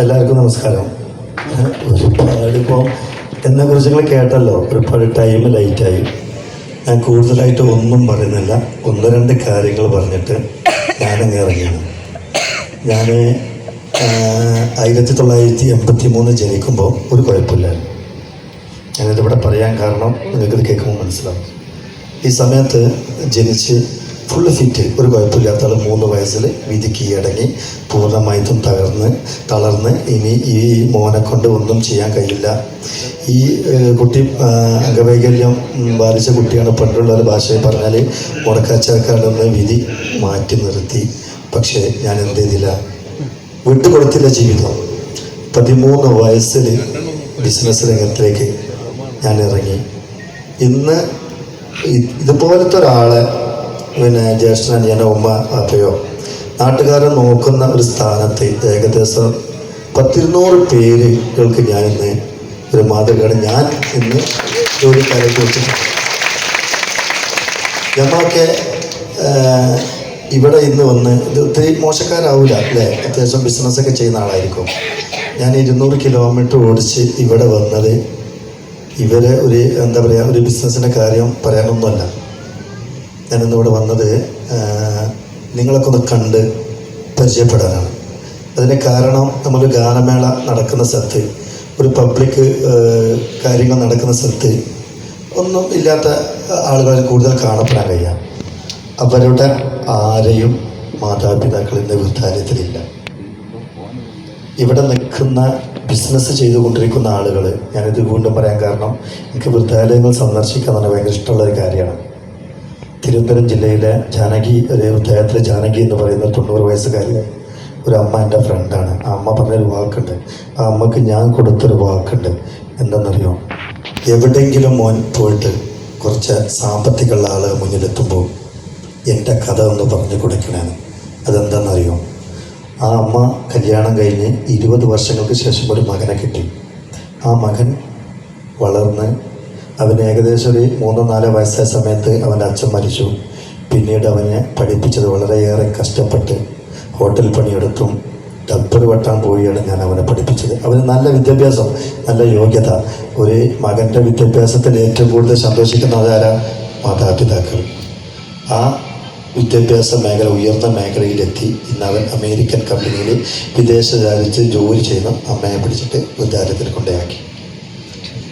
എല്ലാവർക്കും നമസ്കാരം. ഒരുപാട് ഇപ്പോൾ എന്നെക്കുറിച്ച് നിങ്ങൾ കേട്ടല്ലോ, ഒരുപാട് ടൈം ലേറ്റായി. ഞാൻ കൂടുതലായിട്ട് ഒന്നും പറയുന്നില്ല, ഒന്ന് രണ്ട് കാര്യങ്ങൾ പറഞ്ഞിട്ട് ഞാനങ്ങ് ഇറങ്ങിയാണ്. ഞാൻ 1983 ജനിക്കുമ്പോൾ ഒരു കുഴപ്പമില്ലായിരുന്നു. ഞാനിതിവിടെ പറയാൻ കാരണം നിങ്ങൾക്കിത് കേൾക്കുമ്പോൾ മനസ്സിലാവും. ഈ സമയത്ത് ജനിച്ച് ഫുള്ള് ഫിറ്റ്, ഒരു കുഴപ്പമില്ലാത്ത ആൾ 3 വയസ്സിൽ വിധി കീഴടങ്ങി പൂർണ്ണമായിട്ടും തളർന്ന് ഇനി ഈ മോനെ കൊണ്ട് ഒന്നും ചെയ്യാൻ കഴിയില്ല. ഈ കുട്ടി അംഗവൈകല്യം ബാധിച്ച കുട്ടിയാണ്. പണ്ടുള്ള ഒരു ഭാഷയിൽ പറഞ്ഞാൽ മുടക്കാച്ചേർക്കാണെന്ന് വിധി മാറ്റി നിർത്തി. പക്ഷേ ഞാൻ എന്ത് ചെയ്തില്ല, വിട്ടുകൊടുത്തില്ല ജീവിതം. 13 വയസ്സിൽ ബിസിനസ് രംഗത്തേക്ക് ഞാൻ ഇറങ്ങി. ഇന്ന് ഇതുപോലത്തെ ഒരാളെ ജ്യേഷ്ഠൻ അനിയനോ ഉമ്മ അപ്പയോ നാട്ടുകാരെ നോക്കുന്ന ഒരു സ്ഥാനത്ത് ഏകദേശം 100-200 പേരുകൾക്ക് ഞാനിന്ന് ഒരു മാതൃകയാണ്. ഞാൻ ഇന്ന് ജോലിക്കാരെ കുറിച്ച് നമ്മളൊക്കെ ഇവിടെ ഇന്ന് വന്ന് ഇത് ഒത്തിരി മോശക്കാരാവില്ല അല്ലേ, അത്യാവശ്യം ബിസിനസ്സൊക്കെ ചെയ്യുന്ന ആളായിരിക്കും. ഞാൻ 200 കിലോമീറ്റർ ഓടിച്ച് ഇവിടെ വന്നത് ഇവരെ ഒരു എന്താ പറയുക, ഒരു ബിസിനസ്സിൻ്റെ കാര്യം പറയാനൊന്നുമല്ല. ഞാനിന്നിവിടെ വന്നത് നിങ്ങളൊക്കെ ഒന്ന് കണ്ട് പരിചയപ്പെടാനാണ്. അതിന് കാരണം നമ്മൾ ഗാനമേള നടക്കുന്ന സ്ഥലത്ത്, ഒരു പബ്ലിക് കാര്യങ്ങൾ നടക്കുന്ന സ്ഥലത്ത് ഒന്നും ഇല്ലാത്ത ആളുകളെ കൂടുതൽ കാണപ്പെടാൻ കഴിയാം. അവരുടെ ആരെയും മാതാപിതാക്കൾ ഇന്ന് വൃദ്ധാലയത്തിലില്ല. ഇവിടെ നിൽക്കുന്ന ബിസിനസ് ചെയ്തുകൊണ്ടിരിക്കുന്ന ആളുകൾ, ഞാനിത് വീണ്ടും പറയാൻ കാരണം എനിക്ക് വൃദ്ധാലയങ്ങൾ സന്ദർശിക്കാൻ തന്നെ ഭയങ്കര ഇഷ്ടമുള്ളൊരു കാര്യമാണ്. തിരുവനന്തപുരം ജില്ലയിലെ ജാനകി, ഒരു വൃദ്ധയാത്ര ജാനകി എന്ന് പറയുന്ന 90 വയസ്സുകാരി ഒരു അമ്മ എൻ്റെ ഫ്രണ്ടാണ്. ആ അമ്മ പറഞ്ഞൊരു വാക്കുണ്ട്, ആ അമ്മക്ക് ഞാൻ കൊടുത്തൊരു വാക്കുണ്ട്. എന്താണെന്നറിയോ, എവിടെയെങ്കിലും മോൻ പോയിട്ട് കുറച്ച് സാമ്പത്തികമുള്ള ആൾ മുന്നിലെത്തുമ്പോൾ എൻ്റെ കഥ ഒന്ന് പറഞ്ഞു കൊടുക്കണേന്ന്. അതെന്താണെന്നറിയോ, ആ അമ്മ കല്യാണം കഴിഞ്ഞ് 20 വർഷങ്ങൾക്ക് ശേഷം ഒരു മകനെ കിട്ടി. ആ മകൻ വളർന്ന് അവന് ഏകദേശം ഒരു 3-4 വയസ്സായ സമയത്ത് അവൻ്റെ അച്ഛൻ മരിച്ചു. പിന്നീട് അവനെ പഠിപ്പിച്ചത് വളരെയേറെ കഷ്ടപ്പെട്ട് ഹോട്ടൽ പണിയെടുത്തും ഡബ്ബർ വെട്ടാൻ പോയാണ് ഞാൻ അവനെ പഠിപ്പിച്ചത്. അവന് നല്ല വിദ്യാഭ്യാസം, നല്ല യോഗ്യത. ഒരു മകൻ്റെ വിദ്യാഭ്യാസത്തിൽ ഏറ്റവും കൂടുതൽ സന്തോഷിക്കുന്നത് ആരാ? മാതാപിതാക്കൾ. ആ വിദ്യാഭ്യാസ മേഖല ഉയർന്ന മേഖലയിലെത്തി. ഇന്ന് അവൻ അമേരിക്കൻ കമ്പനിയിൽ വിദേശ രാജ്യത്ത് ജോലി ചെയ്യുന്ന അമ്മയെ പിടിച്ചിട്ട് വൃദ്ധാലയത്തിൽ കൊണ്ടുപോയാക്കി.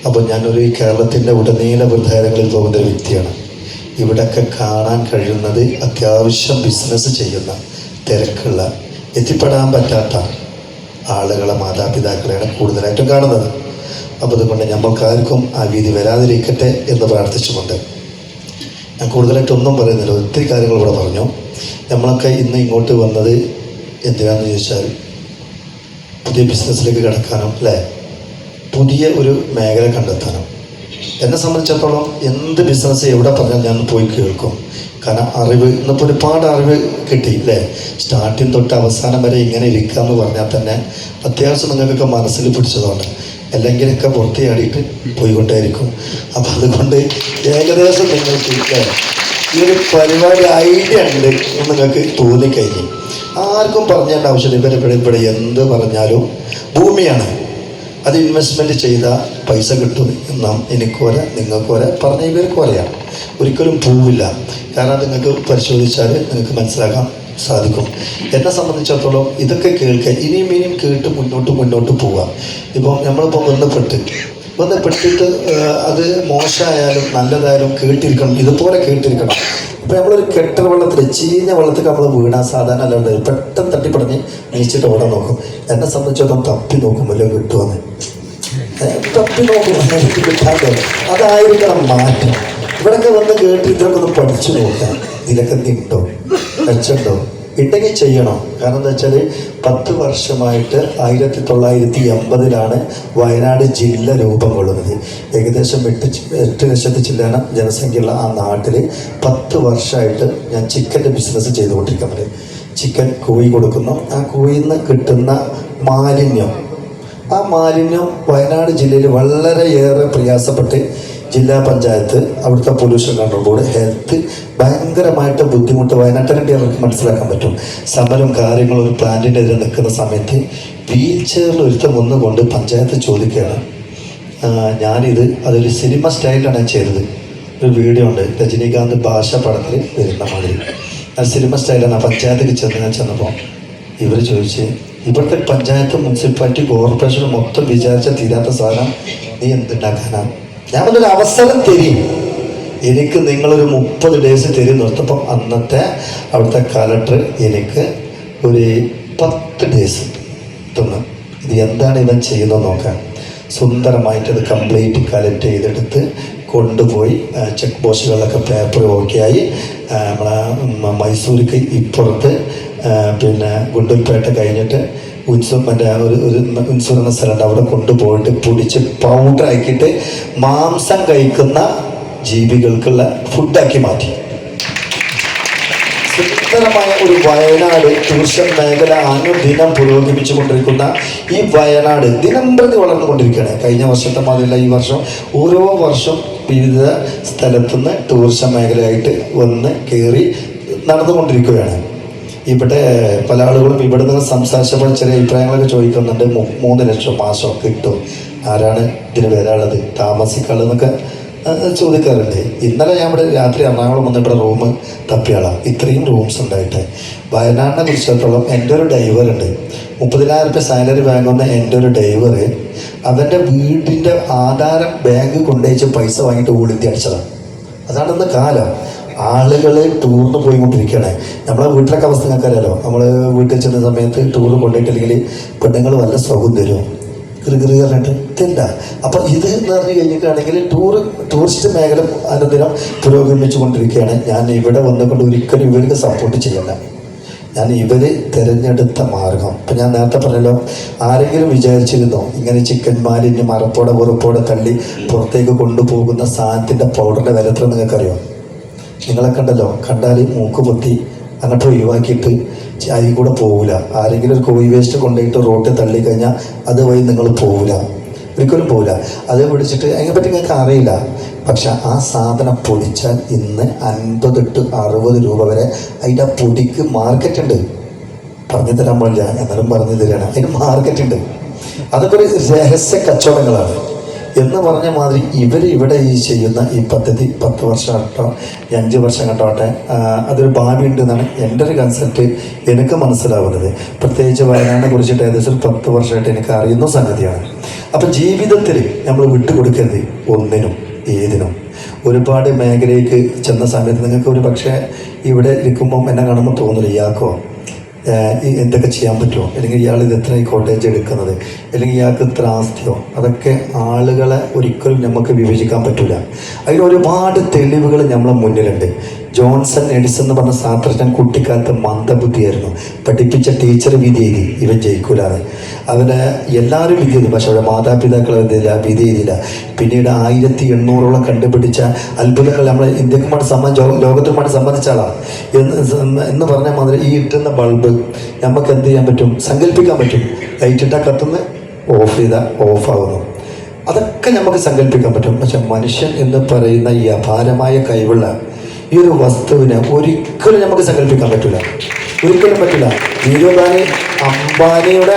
അപ്പോൾ ഞാനൊരു കേരളത്തിൻ്റെ ഉടനീള വൃദ്ധാലയങ്ങളിൽ പോകുന്ന ഒരു വ്യക്തിയാണ്. ഇവിടെയൊക്കെ കാണാൻ കഴിയുന്നത് അത്യാവശ്യം ബിസിനസ് ചെയ്യുന്ന, തിരക്കുള്ള, എത്തിപ്പെടാൻ പറ്റാത്ത ആളുകളെ, മാതാപിതാക്കളെയാണ് കൂടുതലായിട്ടും കാണുന്നത്. അപ്പോൾ അതുകൊണ്ട് നമ്മൾക്കാർക്കും ആ വീതി വരാതിരിക്കട്ടെ എന്ന് പ്രാർത്ഥിച്ചുകൊണ്ട് ഞാൻ കൂടുതലായിട്ടൊന്നും പറയുന്നില്ല, ഒത്തിരി കാര്യങ്ങൾ ഇവിടെ പറഞ്ഞു. നമ്മളൊക്കെ ഇന്ന് ഇങ്ങോട്ട് വന്നത് എന്തിനാണെന്ന് ചോദിച്ചാൽ പുതിയ ബിസിനസ്സിലേക്ക് കിടക്കാനും അല്ലേ, പുതിയ ഒരു മേഖല കണ്ടെത്താനും. എന്നെ സംബന്ധിച്ചിടത്തോളം എന്ത് ബിസിനസ് എവിടെ പറഞ്ഞാൽ ഞാൻ പോയി കേൾക്കും. കാരണം അറിവ്, ഇന്നിപ്പോൾ ഒരുപാട് അറിവ് കിട്ടി അല്ലേ. സ്റ്റാർട്ടിങ് തൊട്ട് അവസാനം വരെ ഇങ്ങനെ ഇരിക്കാമെന്ന് പറഞ്ഞാൽ തന്നെ അത്യാവശ്യം നിങ്ങൾക്കൊക്കെ മനസ്സിൽ പിടിച്ചതുകൊണ്ട്, അല്ലെങ്കിലൊക്കെ പുറത്തിയാടിയിട്ട് പോയിക്കൊണ്ടേയിരിക്കും. അപ്പം അതുകൊണ്ട് ഏകദേശം നിങ്ങൾക്ക് ഈ ഒരു പരിപാടി ഐഡിയ ഉണ്ട് എന്ന് നിങ്ങൾക്ക് തോന്നിക്കഴിഞ്ഞു. ആർക്കും പറഞ്ഞേണ്ട ആവശ്യമില്ല. ഇവിടെ എന്ത് പറഞ്ഞാലും ഭൂമിയാണ്, അത് ഇൻവെസ്റ്റ്മെൻറ്റ് ചെയ്താൽ പൈസ കിട്ടും. നാം എനിക്കോര നിങ്ങൾക്കോര പറഞ്ഞ ഇവർക്ക് പറയാം, ഒരിക്കലും പോവില്ല. കാരണം നിങ്ങൾക്ക് പരിശോധിച്ചാൽ നിങ്ങൾക്ക് മനസ്സിലാക്കാൻ സാധിക്കും. എന്നെ സംബന്ധിച്ചിടത്തോളം ഇതൊക്കെ കേൾക്കാൻ ഇനിയും കേട്ട് മുന്നോട്ട് പോവുക. ഇപ്പം നമ്മളിപ്പോൾ ബന്ധപ്പെട്ടിട്ട് അത് മോശമായാലും നല്ലതായാലും കേട്ടിരിക്കണം, ഇതുപോലെ കേട്ടിരിക്കണം. ഇപ്പം നമ്മളൊരു കെട്ടൽ വെള്ളത്തിൽ, ചീഞ്ഞ വെള്ളത്തിൽ നമ്മൾ വീണാൽ സാധാരണ അല്ലാണ്ട് പെട്ടെന്ന് തട്ടിപ്പടഞ്ഞ് നീച്ചിട്ട് ഓടാൻ നോക്കും. എന്നെ സംബന്ധിച്ചിടത്തോളം തപ്പി നോക്കും വല്ലതും കിട്ടുമെന്ന്, തപ്പി നോക്കും കിട്ടാതെ. അതായിരിക്കണം മാറ്റം. ഇവിടെയൊക്കെ വന്ന് കേട്ട് ഇതിലൊക്കെ ഒന്ന് പഠിച്ചു നോക്കാം. ഇതിലൊക്കെ ഉണ്ടോ, മെച്ചുണ്ടോ, ഉണ്ടെങ്കിൽ ചെയ്യണം. കാരണം എന്താ വെച്ചാൽ 10 വർഷമായിട്ട് 1980 വയനാട് ജില്ല രൂപം കൊള്ളുന്നത്. ഏകദേശം 8 ലക്ഷത്തി ചില്ലാണ് ജനസംഖ്യയുള്ള ആ നാട്ടിൽ 10 വർഷമായിട്ട് ഞാൻ ചിക്കൻ്റെ ബിസിനസ് ചെയ്തുകൊണ്ടിരിക്കുന്നത്. ചിക്കൻ കോഴി കൊടുക്കുന്നു. ആ കോഴിയിൽ നിന്ന് കിട്ടുന്ന മാലിന്യം, ആ മാലിന്യം വയനാട് ജില്ലയിൽ വളരെയേറെ പ്രയാസപ്പെട്ട് ജില്ലാ പഞ്ചായത്ത്, അവിടുത്തെ പൊല്യൂഷൻ കൺട്രോൾ ബോർഡ്, ഹെൽത്ത് ഭയങ്കരമായിട്ട് ബുദ്ധിമുട്ട് വയനാട്ടിനെ അവർക്ക് മനസ്സിലാക്കാൻ പറ്റും. സമരം കാര്യങ്ങളും ഒരു പ്ലാന്റിൻ്റെ എതിരെ നിൽക്കുന്ന സമയത്ത് വീൽ ചെയറിൽ ഒരുത്തം ഒന്നുകൊണ്ട് പഞ്ചായത്ത് ചോദിക്കുകയാണ്, അതൊരു സിനിമ സ്റ്റൈലാണ് ഞാൻ ചെയ്തത്. ഒരു വീഡിയോ ഉണ്ട്, രജനീകാന്ത് ഭാഷ പടത്തിൽ വരുന്ന മാതിരി. ആ സിനിമ സ്റ്റൈലാണ്. പഞ്ചായത്തേക്ക് ചെന്നപ്പോൾ ഇവർ ചോദിച്ച്, ഇവിടുത്തെ പഞ്ചായത്ത് മുനിസിപ്പാലിറ്റി കോർപ്പറേഷൻ മൊത്തം വിചാരിച്ച തീരാത്ത സാധനം നീ എന്തുണ്ടാക്കാനാ? ഞാൻ പറഞ്ഞൊരു അവസരം തരും, എനിക്ക് നിങ്ങളൊരു 30 ഡേയ്സ് തരും നിർത്തപ്പം അന്നത്തെ അവിടുത്തെ കളക്ടർ എനിക്ക് ഒരു 10 ഡേയ്സ് തന്നു. ഇത് എന്താണ് ഇവൻ ചെയ്യുന്നത് നോക്കാൻ. സുന്ദരമായിട്ടത് കംപ്ലീറ്റ് കളക്ട് ചെയ്തെടുത്ത് കൊണ്ടുപോയി ചെക്ക് പോസ്റ്റുകളിലൊക്കെ പേപ്പർ ഓക്കെയായി നമ്മളെ മൈസൂർക്ക് ഇപ്പുറത്ത് പിന്നെ ഗുണ്ടൽപേട്ട കഴിഞ്ഞിട്ട് മറ്റേ ഒരു ഇൻഷുറൻസ് സ്ഥലമുണ്ട്, അവിടെ കൊണ്ടുപോയിട്ട് പൊടിച്ച് പൗഡർ ആക്കിയിട്ട് മാംസം കഴിക്കുന്ന ജീവികൾക്കുള്ള ഫുഡാക്കി മാറ്റി. സുന്ദരമായ ഒരു വയനാട് ടൂറിസം മേഖല അനുദിനം പുരോഗമിച്ചു കൊണ്ടിരിക്കുന്ന ഈ വയനാട് ദിനം പ്രതി വളർന്നുകൊണ്ടിരിക്കുകയാണ്. കഴിഞ്ഞ വർഷത്തെ മാതിരില്ല, ഈ വർഷം ഓരോ വർഷം വിവിധ സ്ഥലത്തുനിന്ന് ടൂറിസം മേഖലയായിട്ട് വന്ന് കയറി നടന്നുകൊണ്ടിരിക്കുകയാണ്. ഇവിടെ പല ആളുകളും ഇവിടെ നിന്ന് സംസാരിച്ചപ്പോൾ ചെറിയ അഭിപ്രായങ്ങളൊക്കെ ചോദിക്കുന്നുണ്ട്. 3 ലക്ഷം മാസം കിട്ടും, ആരാണ് ഇതിന് വരാനുള്ളത്, താമസിക്കാനുള്ളതെന്നൊക്കെ ചോദിക്കാറുണ്ട്. ഇന്നലെ ഞാൻ ഇവിടെ രാത്രി എറണാകുളം വന്ന് ഇവിടെ റൂം തപ്പിയാളാണ്. ഇത്രയും റൂംസ് ഉണ്ടായിട്ട് വയനാടിനെ കുറിച്ചിടത്തോളം എൻ്റെ ഒരു ഡ്രൈവറുണ്ട്, 30,000 രൂപ സാലറി വാങ്ങുന്ന എൻ്റെ ഒരു ഡ്രൈവർ അവൻ്റെ വീടിൻ്റെ ആധാരം ബാങ്ക് കൊണ്ടുവച്ച് പൈസ വാങ്ങിയിട്ട് ഓടിത്തി അടിച്ചതാണ്. അതാണ് ഇന്ന് കാലം. ആളുകൾ ടൂറിന് പോയിക്കൊണ്ടിരിക്കുകയാണ്. നമ്മളെ വീട്ടിലൊക്കെ അവസ്ഥ നിങ്ങൾക്കറിയാലോ, നമ്മൾ വീട്ടിൽ ചെന്ന സമയത്ത് ടൂറ് കൊണ്ടുപോയിട്ടില്ലെങ്കിൽ പെണ്ണുങ്ങൾ വല്ല സുഖം തരും, കൃകൃ പറഞ്ഞിട്ട് ഇല്ല. അപ്പം ഇത് എന്ന് പറഞ്ഞു കഴിഞ്ഞിട്ടാണെങ്കിൽ ടൂറിസ്റ്റ് മേഖല അനുദിനം പുരോഗമിച്ചു കൊണ്ടിരിക്കുകയാണ്. ഞാൻ ഇവിടെ വന്നുകൊണ്ട് ഒരിക്കലും ഇവർക്ക് സപ്പോർട്ട് ചെയ്യണ്ട. ഞാൻ ഇവർ തിരഞ്ഞെടുത്ത മാർഗം, ഇപ്പം ഞാൻ നേരത്തെ പറഞ്ഞല്ലോ, ആരെങ്കിലും വിചാരിച്ചിരുന്നോ ഇങ്ങനെ ചിക്കൻ മാലിന്യം അറപ്പോടെ വെറുപ്പോടെ തള്ളി പുറത്തേക്ക് കൊണ്ടുപോകുന്ന സാധനത്തിൻ്റെ പൗഡറിൻ്റെ വില എത്ര നിങ്ങൾക്കറിയോ? നിങ്ങളെ കണ്ടല്ലോ, കണ്ടാൽ മൂക്ക് പൊത്തി അങ്ങോട്ട് ഒഴിവാക്കിയിട്ട് അതിൽ കൂടെ പോവില്ല. ആരെങ്കിലും ഒരു കോഴി വേസ്റ്റ് കൊണ്ടുപോയിട്ട് റോട്ടിൽ തള്ളിക്കഴിഞ്ഞാൽ അതുവഴി നിങ്ങൾ പോവില്ല, ഒരിക്കലും പോവില്ല. അത് പിടിച്ചിട്ട് അതിനെപ്പറ്റി നിങ്ങൾക്ക് അറിയില്ല. പക്ഷെ ആ സാധനം പൊടിച്ചാൽ ഇന്ന് 50 to 60 രൂപ വരെ അതിൻ്റെ പൊടിക്ക് മാർക്കറ്റുണ്ട്. പറഞ്ഞു തരാൻ പാടില്ല, എന്നാലും പറഞ്ഞു തരികയാണ്, അതിന് മാർക്കറ്റുണ്ട്. അതൊക്കെ ഒരു രഹസ്യ കച്ചവടങ്ങളാണ് എന്ന് പറഞ്ഞ മാതിരി ഇവിടെ ഈ ചെയ്യുന്ന ഈ പദ്ധതി 10 വർഷം കേട്ടോ, 5 വർഷം കേട്ടോട്ടെ, അതൊരു ഭാവി ഉണ്ടെന്നാണ് എൻ്റെ ഒരു കൺസെപ്റ്റ് എനിക്ക് മനസ്സിലാവുന്നത്. പ്രത്യേകിച്ച് വയനാടിനെ കുറിച്ചിട്ട് ഏകദേശം 10 വർഷമായിട്ട് എനിക്ക് അറിയുന്ന സംഗതിയാണ്. അപ്പം ജീവിതത്തിൽ നമ്മൾ വിട്ടുകൊടുക്കരുത് ഒന്നിനും ഏതിനും. ഒരുപാട് മേഖലയ്ക്ക് ചെന്ന സമയത്ത് നിങ്ങൾക്ക് ഒരു പക്ഷേ ഇവിടെ ഇരിക്കുമ്പം എന്നെ കാണുമ്പോൾ തോന്നില്ല, ഇയാൾക്കോ എന്തൊക്കെ ചെയ്യാൻ പറ്റുമോ, അല്ലെങ്കിൽ ഇയാൾ ഇത് എത്ര കോട്ടേജ് എടുക്കുന്നത്, അല്ലെങ്കിൽ ഇയാൾക്ക് ഇത്ര ആസ്തിയോ, അതൊക്കെ ആളുകളെ ഒരിക്കലും നമുക്ക് വിഭജിക്കാൻ പറ്റില്ല. അതിന് ഒരുപാട് തെളിവുകൾ നമ്മളെ മുന്നിലുണ്ട്. ജോൺസൺ എഡിസൺ എന്ന് പറഞ്ഞ ശാസ്ത്രജ്ഞൻ കുട്ടിക്കാലത്ത് മന്ദബുദ്ധിയായിരുന്നു. പഠിപ്പിച്ച ടീച്ചർ വിധി എഴുതി, ഇവൻ ജയിക്കൂലാണ്. അവന് എല്ലാവരും വിധി എഴുതി, പക്ഷെ അവരുടെ മാതാപിതാക്കൾ വിധി എഴുതിയില്ല. പിന്നീട് 1800ഓളം കണ്ടുപിടിച്ച അത്ഭുതങ്ങൾ നമ്മളെ ഇന്ത്യക്കുമായിട്ട് ലോകത്തുമായിട്ട് സംബന്ധിച്ച ആളാണ് എന്ന് പറഞ്ഞ മാതിരി ഈ ഇട്ടുന്ന ബൾബ് നമുക്ക് എന്ത് ചെയ്യാൻ പറ്റും, സങ്കല്പിക്കാൻ പറ്റും. ലൈറ്റ് ഇട്ടാൽ കത്തുന്ന, ഓഫ് ചെയ്താൽ ഓഫാകുന്നു. അതൊക്കെ നമുക്ക് സങ്കല്പിക്കാൻ പറ്റും. പക്ഷെ മനുഷ്യൻ എന്ന് പറയുന്ന ഈ അപാരമായ കഴിവുള്ള ഈ ഒരു വസ്തുവിനെ ഒരിക്കലും നമുക്ക് സങ്കല്പിക്കാൻ പറ്റില്ല, ഒരിക്കലും പറ്റില്ല. ധീരുഭായി അംബാനിയുടെ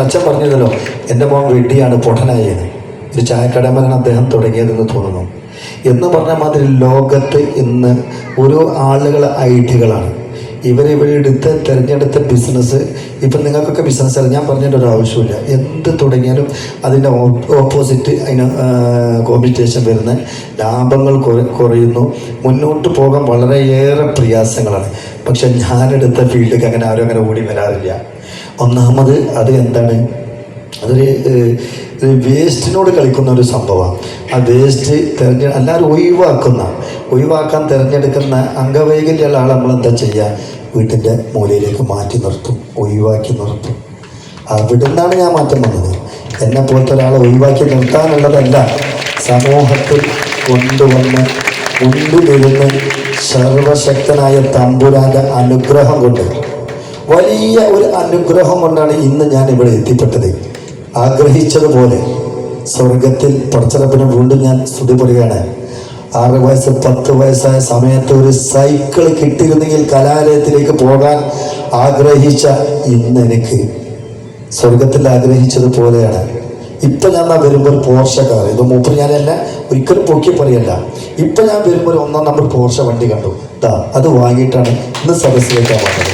അച്ഛൻ പറഞ്ഞതല്ലോ, എൻ്റെ മോൻ വെടിയാണ്, പൊട്ടനായത്, ഒരു ചായക്കടമലാണ് അദ്ദേഹം തുടങ്ങിയതെന്ന് തോന്നുന്നു എന്ന് പറഞ്ഞ മാതിരി ലോകത്ത് ഇന്ന് ഓരോ ആളുകളെ ഐഡിയകളാണ്. ഇവരിവിടെ തിരഞ്ഞെടുത്ത ബിസിനസ്, ഇപ്പം നിങ്ങൾക്കൊക്കെ ബിസിനസ് ഞാൻ പറഞ്ഞിട്ട് ഒരു ആവശ്യമില്ല. എന്ത് തുടങ്ങിയാലും അതിൻ്റെ ഓപ്പോസിറ്റ് അതിന് കോമ്പറ്റീഷൻ വരുന്ന, ലാഭങ്ങൾ കുറയുന്നു, മുന്നോട്ട് പോകാൻ വളരെയേറെ പ്രയാസങ്ങളാണ്. പക്ഷെ ഞാനെടുത്ത ഫീൽഡിലേക്ക് ആരും അങ്ങനെ ഓടി വരാറില്ല. ഒന്നാമത് അത് എന്താണ്, അതൊരു വേസ്റ്റിനോട് കളിക്കുന്ന ഒരു സംഭവമാണ്. ആ വേസ്റ്റ് എല്ലാവരും ഒഴിവാക്കാൻ തിരഞ്ഞെടുക്കുന്ന അംഗവൈകല്യമുള്ള ആൾ നമ്മളെന്താ ചെയ്യുക, വീട്ടിൻ്റെ മൂലയിലേക്ക് മാറ്റി നിർത്തും, ഒഴിവാക്കി നിർത്തും. അവിടെ നിന്നാണ് ഞാൻ മാറ്റം വന്നത്. എന്നെ പോലത്തെ ഒരാളെ ഒഴിവാക്കി നിർത്താനുള്ളതല്ല, സമൂഹത്തിൽ കൊണ്ടുവന്ന് മുൻപിലിരുന്ന് സർവശക്തനായ തമ്പുരാൻ്റെ അനുഗ്രഹം കൊണ്ട്, വലിയ ഒരു അനുഗ്രഹം കൊണ്ടാണ് ഇന്ന് ഞാൻ ഇവിടെ എത്തിപ്പെട്ടത്. ആഗ്രഹിച്ചതുപോലെ സ്വർഗത്തിൽ പടച്ചറപ്പിന് വീണ്ടും ഞാൻ സ്തുതി പറയുകയാണ്. 6 വയസ്സ് 10 വയസ്സായ സമയത്ത് ഒരു സൈക്കിൾ കിട്ടിയിരുന്നെങ്കിൽ കലാലയത്തിലേക്ക് പോകാൻ ആഗ്രഹിച്ച ഇന്ന് എനിക്ക് സ്വർഗത്തിൽ ആഗ്രഹിച്ചതുപോലെയാണ്. ഇപ്പൊ ഞാൻ വരുമ്പോൾ ഒരു പോർഷ കാർ, ഇത് മൂപ്പർ ഞാനല്ല ഒരിക്കലും പൊക്കി പറയല്ല, ഇപ്പൊ ഞാൻ വരുമ്പോൾ ഒരു 1-ാം നമ്പർ പോർഷ വണ്ടി കണ്ടു, അത് വാങ്ങിയിട്ടാണ് ഇന്ന് സദസ്സിലേക്കാണ് വന്നത്.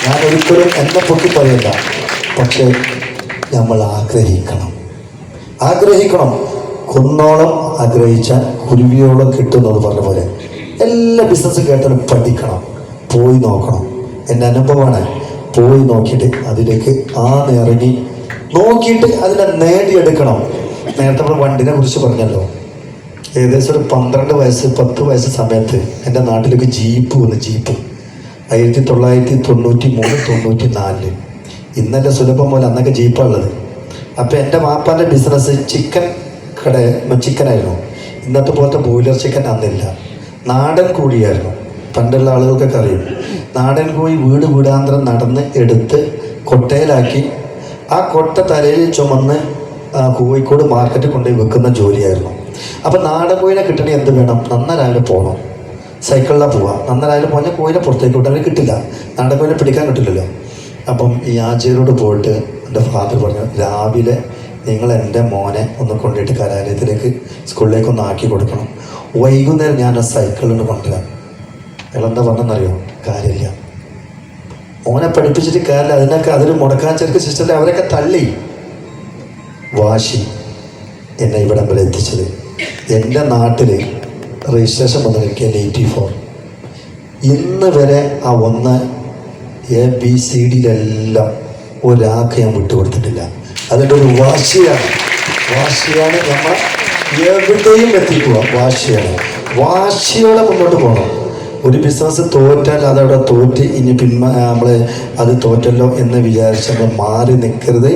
ഞാൻ ഒരിക്കലും എന്നെ പൊക്കി പറയല്ല, പക്ഷെ നമ്മൾ ആഗ്രഹിക്കണം. കുന്നോളം ആഗ്രഹിച്ചാൽ കുരുവിയോളം കിട്ടുന്നത് പറഞ്ഞ പോലെ എല്ലാ ബിസിനസ് കേട്ടാലും പഠിക്കണം, പോയി നോക്കണം. എൻ്റെ അനുഭവമാണ്. പോയി നോക്കിയിട്ട് അതിലേക്ക് ഇറങ്ങി നോക്കിയിട്ട് അതിനെ നേടിയെടുക്കണം. നേരത്തെ നമ്മൾ വണ്ടിനെ കുറിച്ച് പറഞ്ഞല്ലോ. ഏകദേശം ഒരു 12 വയസ്സ് 10 വയസ്സ് സമയത്ത് എൻ്റെ നാട്ടിലേക്ക് ജീപ്പ് 1993-94. ഇന്നലെ സുലഭം പോലെ അന്നൊക്കെ ജീപ്പാണുള്ളത്. അപ്പം എൻ്റെ വാപ്പാൻ്റെ ബിസിനസ് ചിക്കനായിരുന്നു. ഇന്നത്തെ പോലത്തെ ബോയിലർ ചിക്കൻ അന്നില്ല, നാടൻ കോഴിയായിരുന്നു. പണ്ടുള്ള ആളുകൾക്കൊക്കെ അറിയും. നാടൻ കോഴി വീടാന്തരം നടന്ന് എടുത്ത് കൊട്ടയിലാക്കി ആ കൊട്ട തലയിൽ ചുമന്ന് കോഴിക്കോട് മാർക്കറ്റിൽ കൊണ്ടുപോയി വെക്കുന്ന ജോലിയായിരുന്നു. അപ്പം നാടൻ കോഴിനെ കിട്ടണമെങ്കിൽ എന്ത് വേണം? നന്നാരാവിലെ പോകണം, സൈക്കിളിലാണ് പോവുക. നന്നാരാവിലെ പോയാൽ കോഴിനെ പുറത്തേക്ക് വിട്ടാൽ കിട്ടില്ല, നാടൻ കോഴിനെ പിടിക്കാൻ കിട്ടില്ലല്ലോ. അപ്പം ഈ ആചാര്യോട് പോയിട്ട് എൻ്റെ ഫാദർ പറഞ്ഞു, രാവിലെ നിങ്ങൾ എൻ്റെ മോനെ ഒന്ന് കൊണ്ടുപോയിട്ട് കലാലയത്തിലേക്ക് സ്കൂളിലേക്ക് ഒന്ന് ആക്കി കൊടുക്കണം, വൈകുന്നേരം ഞാൻ ആ സൈക്കിളിന് കൊണ്ടുവരാം. അയാളെന്താ പറഞ്ഞെന്നറിയോ? കാര്യമില്ല, മോനെ പഠിപ്പിച്ചിട്ട് കാര്യമില്ല, അതിന് മുടക്കാൻ ചെറുക്ക് സിസ്റ്ററിൽ അവരൊക്കെ തള്ളി. വാശി എന്നെ ഇവിടം വരെ എത്തിച്ചത്. എൻ്റെ നാട്ടിൽ രജിസ്ട്രേഷൻ വന്നിരിക്കുക 84. ഇന്ന് വരെ ആ 1 ABCDയിലെല്ലാം ഒരാൾക്ക് ഞാൻ വിട്ടുകൊടുത്തിട്ടില്ല. അതിൻ്റെ ഒരു വാശിയാണ് നമ്മൾ എവിടെയും എത്തിക്കുക. വാശിയോടെ മുന്നോട്ട് പോകണം. ഒരു ബിസിനസ് തോറ്റാൽ അതവിടെ തോറ്റ് ഇനി നമ്മൾ അത് തോറ്റല്ലോ എന്ന് വിചാരിച്ച് നമ്മൾ മാറി നിൽക്കരുത്.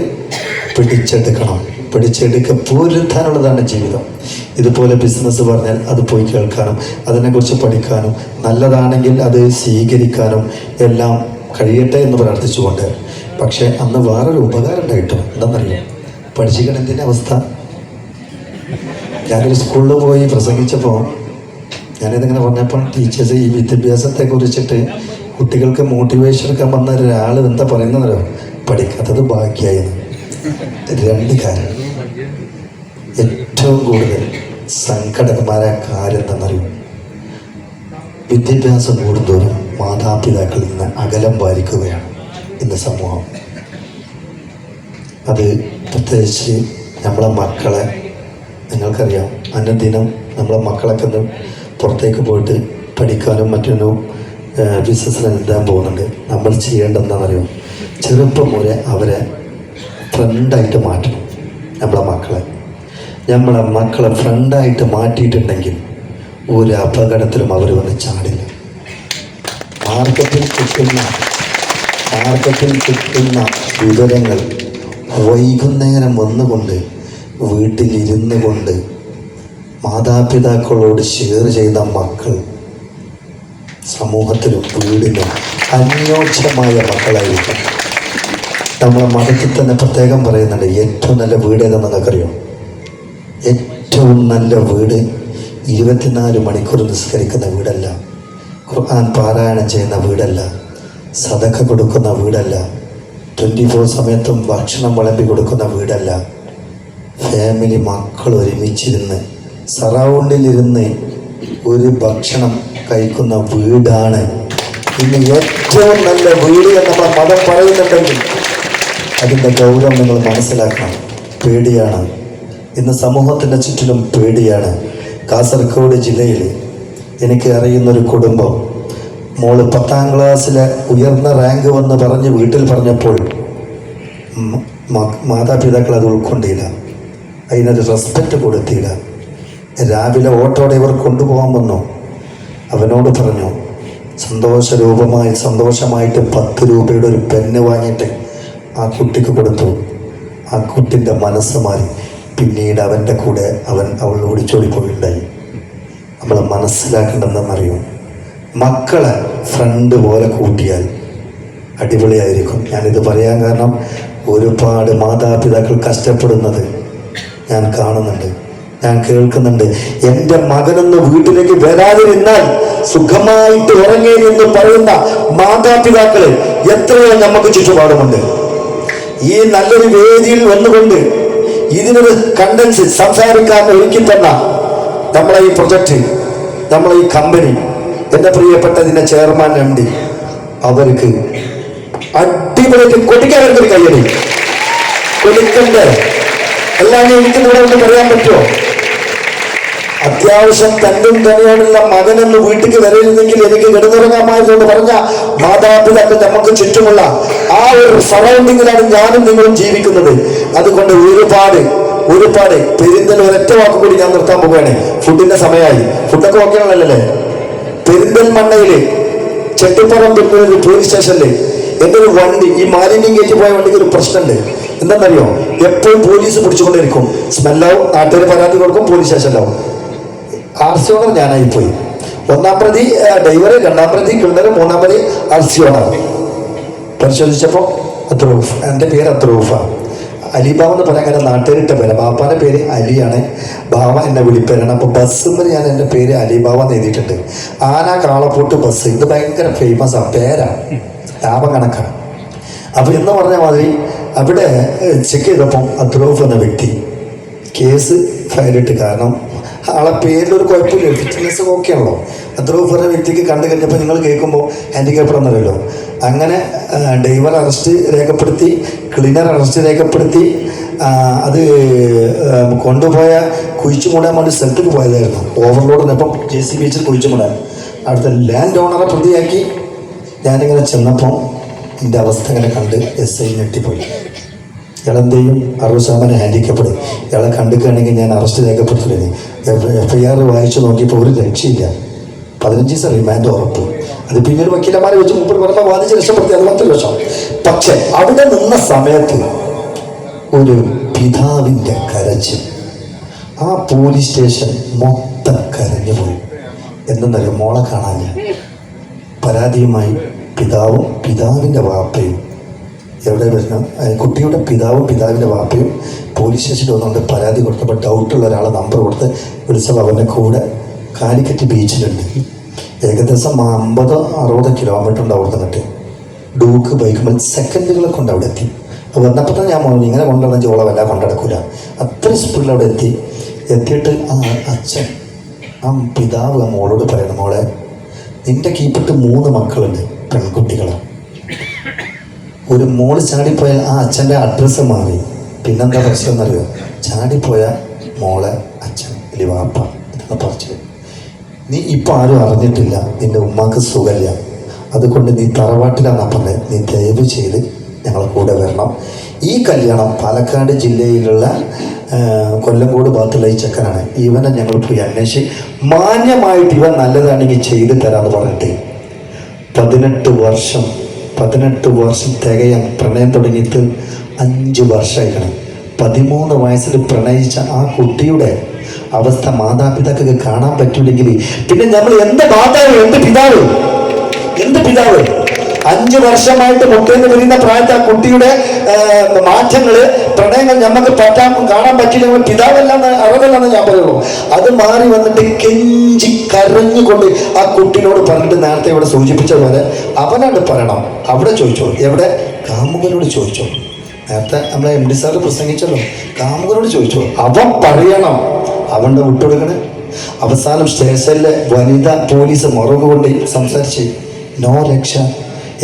പിടിച്ചെടുക്കുക പൊരുത്താനുള്ളതാണ് ജീവിതം. ഇതുപോലെ ബിസിനസ് പറഞ്ഞാൽ അത് പോയി കേൾക്കാനും അതിനെക്കുറിച്ച് പഠിക്കാനും നല്ലതാണെങ്കിൽ അത് സ്വീകരിക്കാനും എല്ലാം കഴിയട്ടെ എന്ന് പ്രാർത്ഥിച്ചുകൊണ്ട്. പക്ഷേ അന്ന് വേറൊരു ഉപകാരം ഉണ്ടായിട്ടും എന്താണെന്നറിയാം? പഠിച്ചിക്കണതിൻ്റെ അവസ്ഥ. ഞാനൊരു സ്കൂളിൽ പോയി പ്രസംഗിച്ചപ്പോൾ ഞാനിതിങ്ങനെ പറഞ്ഞപ്പോൾ ടീച്ചേഴ്സ് ഈ വിദ്യാഭ്യാസത്തെ കുറിച്ചിട്ട് കുട്ടികൾക്ക് മോട്ടിവേഷൻ എടുക്കാൻ വന്ന ഒരാൾ എന്താ പറയുന്നതല്ലോ? പഠിക്കാത്തത് ഭാഗ്യമായിരുന്നു. 2 കാര്യം. ഏറ്റവും കൂടുതൽ സങ്കടകരമായ കാര്യം എന്താണെന്നറിയും? വിദ്യാഭ്യാസം കൂടുന്തോറും മാതാപിതാക്കളിൽ നിന്ന് അകലം പാലിക്കുകയാണ് ഇന്ന് സമൂഹം. അത് പ്രത്യേകിച്ച് നമ്മളെ മക്കളെ, നിങ്ങൾക്കറിയാം, അനുദിനം നമ്മളെ മക്കളൊക്കെ ഒന്ന് പുറത്തേക്ക് പോയിട്ട് പഠിക്കാനും മറ്റൊന്നും ബിസിനസ്സിന് എഴുതാൻ പോകുന്നുണ്ട്. നമ്മൾ ചെയ്യേണ്ടതെന്താണെന്നറിയോ? ചെറുപ്പം മുതലേ അവരെ ഫ്രണ്ടായിട്ട് മാറ്റണം. നമ്മളെ മക്കളെ ഫ്രണ്ടായിട്ട് മാറ്റിയിട്ടുണ്ടെങ്കിൽ ഒരു അപകടത്തിലും അവർ വന്ന് ചാടില്ല. മാർക്കറ്റിൽ കിട്ടുന്ന വിവരങ്ങൾ വൈകുന്നേരം വന്നുകൊണ്ട് വീട്ടിലിരുന്നു കൊണ്ട് മാതാപിതാക്കളോട് ഷെയർ ചെയ്ത മക്കൾ സമൂഹത്തിലും വീടിനും അനുയോജ്യമായ മക്കളായിരിക്കും. നമ്മളെ മതത്തിൽ തന്നെ പ്രത്യേകം പറയുന്നുണ്ട്, ഏറ്റവും നല്ല വീട് ഏതെന്ന് നിങ്ങൾക്കറിയോ? ഏറ്റവും നല്ല വീട് 24 മണിക്കൂർ നിസ്കരിക്കുന്ന വീടല്ല, ഖുർആൻ പാരായണം ചെയ്യുന്ന വീടല്ല, സദഖ കൊടുക്കുന്ന വീടല്ല, 24 സമയത്തും ഭക്ഷണം വിളമ്പി കൊടുക്കുന്ന വീടല്ല, ഫാമിലി മക്കൾ ഒരുമിച്ചിരുന്ന് സറൗണ്ടിലിരുന്ന് ഒരു ഭക്ഷണം കഴിക്കുന്ന വീടാണ് ഇന്ന് ഏറ്റവും നല്ല വീട് എന്ന് നമ്മുടെ മതം പറയുന്നുണ്ടെങ്കിൽ അതിൻ്റെ ഗൗരവം നിങ്ങൾ മനസ്സിലാക്കണം. പേടിയാണ് ഇന്ന് സമൂഹത്തിൻ്റെ ചുറ്റിലും, പേടിയാണ്. കാസർഗോഡ് ജില്ലയിൽ എനിക്ക് അറിയുന്നൊരു കുടുംബം, മോള് 10ാം ക്ലാസ്സിലെ ഉയർന്ന റാങ്ക് വന്ന് പറഞ്ഞ് വീട്ടിൽ പറഞ്ഞപ്പോൾ മാതാപിതാക്കൾ അത് ഉൾക്കൊണ്ടില്ല, അതിനൊരു റെസ്പെക്റ്റ് കൊടുത്തില്ല. രാവിലെ ഓട്ടോ ഡ്രൈവർ കൊണ്ടുപോകാൻ വന്നു. അവനോട് പറഞ്ഞു, സന്തോഷമായിട്ട് 10 രൂപയുടെ ഒരു പെന്ന് വാങ്ങിയിട്ട് ആ കുട്ടിക്ക് കൊടുത്തു. ആ കുട്ടിൻ്റെ മനസ്സ് മാറി. പിന്നീട് അവൻ്റെ കൂടെ അവൾ ഓടിച്ചോടി പോയിട്ടുണ്ടായി. നമ്മൾ മനസ്സിലാക്കേണ്ടതെന്നറിയും, മക്കളെ ഫ്രണ്ട് പോലെ കൂട്ടിയാൽ അടിപൊളിയായിരിക്കും. ഞാനിത് പറയാൻ കാരണം ഒരുപാട് മാതാപിതാക്കൾ കഷ്ടപ്പെടുന്നത് ഞാൻ കാണുന്നുണ്ട്, ഞാൻ കേൾക്കുന്നുണ്ട്. എൻ്റെ മകനൊന്ന് വീട്ടിലേക്ക് വരാതിരുന്നാൽ സുഖമായിട്ട് ഉറങ്ങേനെന്ന് പറയുന്ന മാതാപിതാക്കള് എത്രയോ നമുക്ക് ചുറ്റുപാടുമുണ്ട്. ഈ നല്ലൊരു വേദിയിൽ വന്നുകൊണ്ട് ഇതിനൊരു കണ്ടൻസ് സംസാരിക്കാൻ ഒരുക്കി തന്ന നമ്മളെ ഈ പ്രൊജക്ട്, നമ്മളെ ഈ കമ്പനി, എന്റെ പ്രിയപ്പെട്ടതിന്റെ ചെയർമാൻ MD, അവർക്ക് അടിപൊളിയായിട്ട് കൊട്ടിക്കാവർക്കൊരു കയ്യടി കൊടുക്കണ്ടേ? അല്ലാതെ എനിക്ക് നിങ്ങളെ ഒന്ന് പറയാൻ പറ്റുമോ? അത്യാവശ്യം തന്നും തന്നെയാണുള്ള മകനെന്ന് വീട്ടിലേക്ക് വരരുതെങ്കിൽ എനിക്ക് കിടന്നുറങ്ങാമായതുകൊണ്ട് പറഞ്ഞ മാതാപിതാക്കൾ നമുക്ക് ചുറ്റുമുള്ള ആ ഒരു സറൗണ്ടിങ്ങിലാണ് ഞാനും നിങ്ങളും ജീവിക്കുന്നത്. അതുകൊണ്ട് ഒരുപാട് പെരിന്തൽ ഒരൊറ്റ വാക്ക് കൂടി ഞാൻ നിർത്താൻ പോവുകയാണ്. ഫുഡിന്റെ സമയമായി. ഫുഡൊക്കെ ഓക്കെ ആണല്ലേ? പെരിന്തൽമണ്ണയില് ചെട്ടിപ്പറമ്പിൽ ഒരു പോലീസ് സ്റ്റേഷനില് എൻ്റെ ഒരു വണ്ടി, ഈ മാലിന്യം കയറ്റി പോയ വണ്ടിക്ക് ഒരു പ്രശ്നമുണ്ട്. എന്താണെന്നറിയോ? എപ്പോഴും പോലീസ് പിടിച്ചുകൊണ്ടിരിക്കും. സ്മെല്ലാവും, നാട്ടുകാർ പരാതി കൊടുക്കും, പോലീസ് സ്റ്റേഷനിലാവും. RC ഓണർ ഞാനായി പോയി. 1-ാം പ്രതി ഡ്രൈവർ, 2-ാം പ്രതി കിണർ, 3-ാം പ്രതി RC ഓണർ. പരിശോധിച്ചപ്പോൾ അത്രൂഫ്, എൻ്റെ പേര് അത്രൂഫാണ്. അലിബാബ എന്ന് പറയാൻ കാരണം നാട്ടുകാരിട്ട പേര്. ബാപ്പാൻ്റെ പേര് അലിയാണ്, ബാബ എന്നെ വിളിപ്പേരാണ്. അപ്പോൾ ബസ്സിൽ ഞാൻ എൻ്റെ പേര് അലിബാബ എന്ന് എഴുതിയിട്ടുണ്ട്. ആന കാളപ്പോട്ട് ബസ്, ഇത് ഭയങ്കര ഫേമസ് ആണ്, പേരാണ്, ലാഭം കണക്കാണ്. അപ്പോൾ എന്ന് പറഞ്ഞ മാതിരി അവിടെ ചെക്ക് ചെയ്തപ്പം അത്രൂഫ് എന്ന വ്യക്തി കേസ് ഫയലിട്ട്. കാരണം ആളെ പേരിലൊരു കുഴപ്പമില്ല, ഫിറ്റ്നസ് ഓക്കെ ആണല്ലോ. അത്രൂഫ് എന്ന വ്യക്തിക്ക് കണ്ടു കഴിഞ്ഞപ്പോൾ നിങ്ങൾ കേൾക്കുമ്പോൾ ഹാൻഡിക്യാപ്ഡ് എന്നല്ലോ. അങ്ങനെ ഡ്രൈവർ അറസ്റ്റ് രേഖപ്പെടുത്തി, ക്ലീനർ അറസ്റ്റ് രേഖപ്പെടുത്തി. അത് കൊണ്ടുപോയ കുഴിച്ചു മൂടാൻ വേണ്ടി സ്ഥലത്തേക്ക് പോയതായിരുന്നു. ഓവർലോഡിനൊപ്പം JCB വെച്ച് കുഴിച്ചു മൂടാൻ. അവിടുത്തെ ലാൻഡ് ഓണറെ പ്രതിയാക്കി. ഞാനിങ്ങനെ ചെന്നപ്പോൾ എൻ്റെ അവസ്ഥ ഇങ്ങനെ കണ്ട് SI ഞെട്ടിപ്പോയി. ഇയാളെന്തെയും 60% ഹാൻഡിക്യാപ്ഡ്. ഇയാളെ കണ്ടുക്കുകയാണെങ്കിൽ ഞാൻ അറസ്റ്റ് രേഖപ്പെടുത്തില്ലേ. FIR വായിച്ചു നോക്കിയപ്പോൾ ഒരു രക്ഷയില്ല. 15 ദിവസം റിമാൻഡ് ഉറപ്പ്. അത് പിന്നീട് വക്കീലന്മാരെ വെച്ച് മുമ്പ് പറഞ്ഞ വാദിച്ച് രക്ഷപ്പെടുത്തി. അത് 10 ലക്ഷം. പക്ഷെ അവിടെ നിന്ന സമയത്ത് ഒരു പിതാവിൻ്റെ കരച്ചിൽ, ആ പോലീസ് സ്റ്റേഷൻ മൊത്തം കരഞ്ഞു പോയി. എന്തെന്നറിയോ? മോളെ കാണാൻ പരാതിയുമായി പിതാവിൻ്റെ വാപ്പയും, എവിടെ വരണം, കുട്ടിയുടെ പിതാവിൻ്റെ വാപ്പയും പോലീസ് സ്റ്റേഷനിൽ വന്നുകൊണ്ട് പരാതി കൊടുത്തപ്പോൾ ഡൗട്ടുള്ള ഒരാളെ നമ്പർ കൊടുത്ത് വിളിച്ചപ്പോൾ അവൻ്റെ കൂടെ കാലിക്കറ്റ് ബീച്ചിലുണ്ട്. ഏകദേശം 50-60 കിലോമീറ്റർ ഉണ്ട് അവിടെ നിന്നിട്ട്. ഡൂക്ക് ബൈക്കുമ്പോൾ സെക്കൻഡുകളെ കൊണ്ട് അവിടെ എത്തി. വന്നപ്പോൾ തന്നെ ഞാൻ പറഞ്ഞു, ഇങ്ങനെ കൊണ്ടുവന്ന ജോളെ വല്ല കൊണ്ടെടുക്കില്ല. അത്രയും സ്പീഡിൽ അവിടെ എത്തിയിട്ട് ആ അച്ഛൻ, ആ പിതാവ് ആ മോളോട് പറയണം, മോളെ നിൻ്റെ കീപ്പിട്ട് 3 മക്കളുണ്ട്, പെൺകുട്ടികളാണ്. ഒരു മോള് ചാടിപ്പോയാൽ ആ അച്ഛൻ്റെ അഡ്രസ്സ് മാറി. പിന്നെന്താ പ്രശ്നം എന്നറിയോ? ചാടിപ്പോയ മോളെ അച്ഛൻ അല്ലെങ്കിൽ വാപ്പ ഇതൊക്കെ പറിച്ചു. നീ ഇപ്പം ആരും അറിഞ്ഞിട്ടില്ല, നിൻ്റെ ഉമ്മാക്ക് സുഖമില്ല, അതുകൊണ്ട് നീ തറവാട്ടിലാണെന്നാ പറഞ്ഞത്. നീ ദയവ് ചെയ്ത് ഞങ്ങളെ കൂടെ വരണം. ഈ കല്യാണം പാലക്കാട് ജില്ലയിലുള്ള കൊല്ലങ്കോട് ഭാഗത്തുള്ള ഈ ചെക്കനാണ്. ഇവനെ ഞങ്ങൾ പോയി അന്വേഷിച്ച് മാന്യമായിട്ട് ഇവൻ നല്ലതാണെങ്കിൽ ചെയ്ത് തരാമെന്ന് പറഞ്ഞിട്ട് 18 വർഷം തികയാൻ പ്രണയം തുടങ്ങിയിട്ട് 5 വർഷമായിക്കണം. 13 വയസ്സിൽ പ്രണയിച്ച ആ കുട്ടിയുടെ അവസ്ഥ മാതാപിതാക്കൾക്ക് കാണാൻ പറ്റൂലെങ്കിൽ പിന്നെ നമ്മൾ എന്ത് മാതാവ്, എന്ത് പിതാവ് 5 വർഷമായിട്ട് മുട്ടേന്ന് വരുന്ന പ്രായത്തെ ആ കുട്ടിയുടെ മാറ്റങ്ങള്, പ്രണയങ്ങൾ നമുക്ക് കാണാൻ പറ്റില്ലെങ്കിൽ പിതാവല്ലാന്ന് അവരല്ലാന്ന് ഞാൻ പറയുള്ളൂ. അത് മാറി വന്നിട്ട് കെഞ്ചി കരഞ്ഞുകൊണ്ട് ആ കുട്ടിനോട് പറഞ്ഞിട്ട് നേരത്തെ ഇവിടെ സൂചിപ്പിച്ചതുപോലെ അവനോട് പറയണം. അവിടെ ചോദിച്ചോ, എവിടെ? കാമുകനോട് ചോദിച്ചോ. നേരത്തെ നമ്മളെ MD സാറ് പ്രസംഗിച്ചല്ലോ, കാമുകനോട് ചോദിച്ചോ. അവൻ പറയണം, അവൻ്റെ വിട്ടുകൊടുക്കണേ. അവസാനം സ്റ്റേഷനിലെ വനിതാ പോലീസ് മുറക് കൊണ്ട് സംസാരിച്ച് നോ രക്ഷ.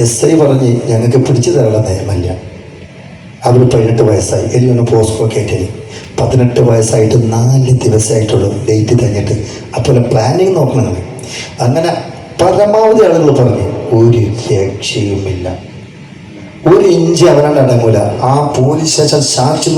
SI പറഞ്ഞ് ഞങ്ങൾക്ക് പിടിച്ചു തരാനുള്ള നിയമമില്ല. അവർ 18 വയസ്സായി. എലിയൊന്ന് പോസ്കോ കയറ്റി 18 വയസ്സായിട്ട് 4 ദിവസമായിട്ടുള്ളൂ ഡേറ്റ് തന്നിട്ട്. അപ്പോൾ പ്ലാനിങ് നോക്കണം. അങ്ങനെ പരമാവധി ആളുകൾ പറഞ്ഞു ഒരു രക്ഷയുമില്ല, 1 ഇഞ്ച് അവനോട് അടങ്ങൂല. ആ പോലീസ് സ്റ്റേഷൻ സാക്ഷി